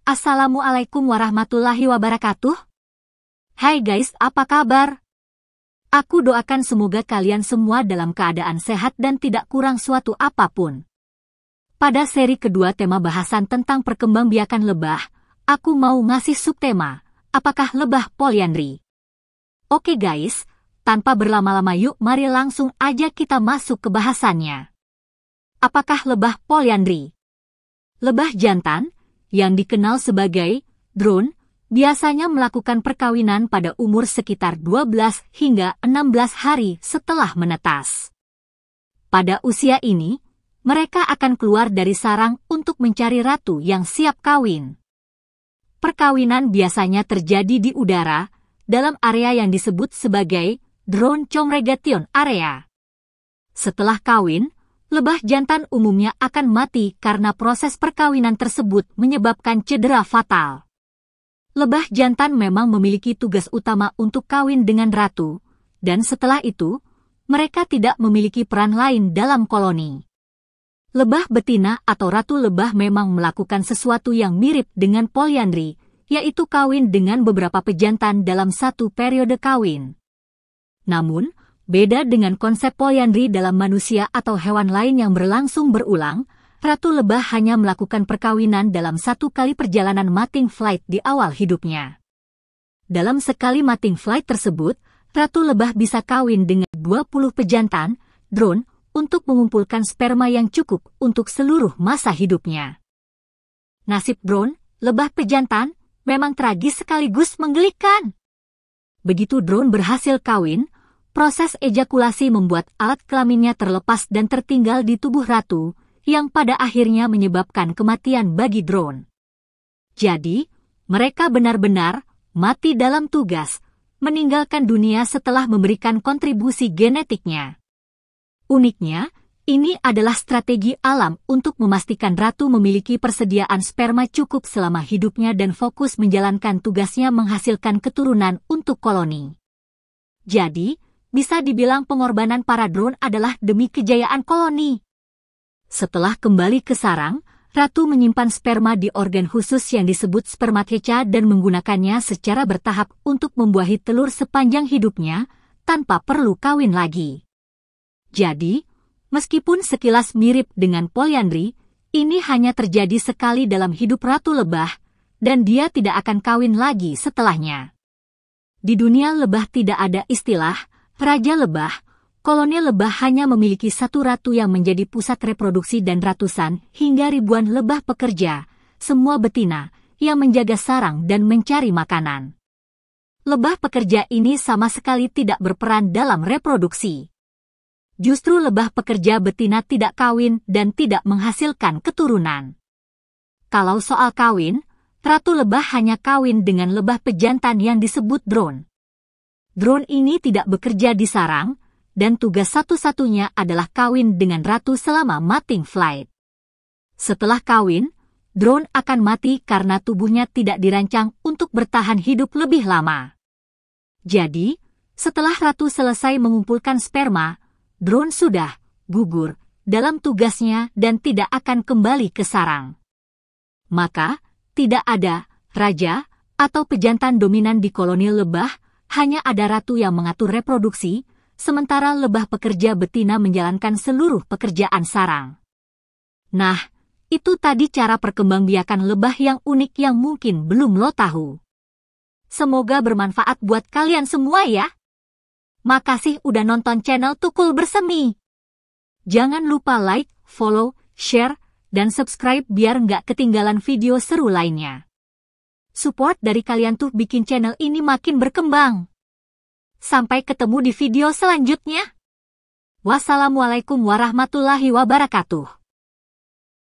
Assalamualaikum warahmatullahi wabarakatuh. Hai guys, apa kabar? Aku doakan semoga kalian semua dalam keadaan sehat dan tidak kurang suatu apapun. Pada seri kedua tema bahasan tentang perkembangbiakan lebah, aku mau ngasih subtema, apakah lebah polyandri? Oke guys, tanpa berlama-lama yuk mari langsung aja kita masuk ke bahasannya. Apakah lebah polyandri? Lebah jantan, yang dikenal sebagai drone, biasanya melakukan perkawinan pada umur sekitar 12 hingga 16 hari setelah menetas. Pada usia ini, mereka akan keluar dari sarang untuk mencari ratu yang siap kawin. Perkawinan biasanya terjadi di udara, dalam area yang disebut sebagai drone congregation area. Setelah kawin, lebah jantan umumnya akan mati karena proses perkawinan tersebut menyebabkan cedera fatal. Lebah jantan memang memiliki tugas utama untuk kawin dengan ratu, dan setelah itu, mereka tidak memiliki peran lain dalam koloni. Lebah betina atau ratu lebah memang melakukan sesuatu yang mirip dengan polyandri, yaitu kawin dengan beberapa pejantan dalam satu periode kawin. Namun, beda dengan konsep polyandri dalam manusia atau hewan lain yang berlangsung berulang, ratu lebah hanya melakukan perkawinan dalam satu kali perjalanan mating flight di awal hidupnya. Dalam sekali mating flight tersebut, ratu lebah bisa kawin dengan 20 pejantan, drone, untuk mengumpulkan sperma yang cukup untuk seluruh masa hidupnya. Nasib drone, lebah pejantan, memang tragis sekaligus menggelikan. Begitu drone berhasil kawin, proses ejakulasi membuat alat kelaminnya terlepas dan tertinggal di tubuh ratu, yang pada akhirnya menyebabkan kematian bagi drone. Jadi, mereka benar-benar mati dalam tugas, meninggalkan dunia setelah memberikan kontribusi genetiknya. Uniknya, ini adalah strategi alam untuk memastikan ratu memiliki persediaan sperma cukup selama hidupnya dan fokus menjalankan tugasnya menghasilkan keturunan untuk koloni. Jadi, bisa dibilang pengorbanan para drone adalah demi kejayaan koloni. Setelah kembali ke sarang, ratu menyimpan sperma di organ khusus yang disebut spermatheca dan menggunakannya secara bertahap untuk membuahi telur sepanjang hidupnya, tanpa perlu kawin lagi. Jadi, meskipun sekilas mirip dengan polyandri, ini hanya terjadi sekali dalam hidup ratu lebah, dan dia tidak akan kawin lagi setelahnya. Di dunia lebah tidak ada istilah raja lebah, koloni lebah hanya memiliki satu ratu yang menjadi pusat reproduksi dan ratusan hingga ribuan lebah pekerja, semua betina, yang menjaga sarang dan mencari makanan. Lebah pekerja ini sama sekali tidak berperan dalam reproduksi. Justru lebah pekerja betina tidak kawin dan tidak menghasilkan keturunan. Kalau soal kawin, ratu lebah hanya kawin dengan lebah pejantan yang disebut drone. Drone ini tidak bekerja di sarang, dan tugas satu-satunya adalah kawin dengan ratu selama mating flight. Setelah kawin, drone akan mati karena tubuhnya tidak dirancang untuk bertahan hidup lebih lama. Jadi, setelah ratu selesai mengumpulkan sperma, drone sudah gugur dalam tugasnya dan tidak akan kembali ke sarang. Maka, tidak ada raja atau pejantan dominan di koloni lebah, hanya ada ratu yang mengatur reproduksi, sementara lebah pekerja betina menjalankan seluruh pekerjaan sarang. Nah, itu tadi cara perkembangbiakan lebah yang unik yang mungkin belum lo tahu. Semoga bermanfaat buat kalian semua ya. Makasih udah nonton channel Tukul Bersemi. Jangan lupa like, follow, share, dan subscribe biar nggak ketinggalan video seru lainnya. Support dari kalian tuh bikin channel ini makin berkembang. Sampai ketemu di video selanjutnya. Wassalamualaikum warahmatullahi wabarakatuh.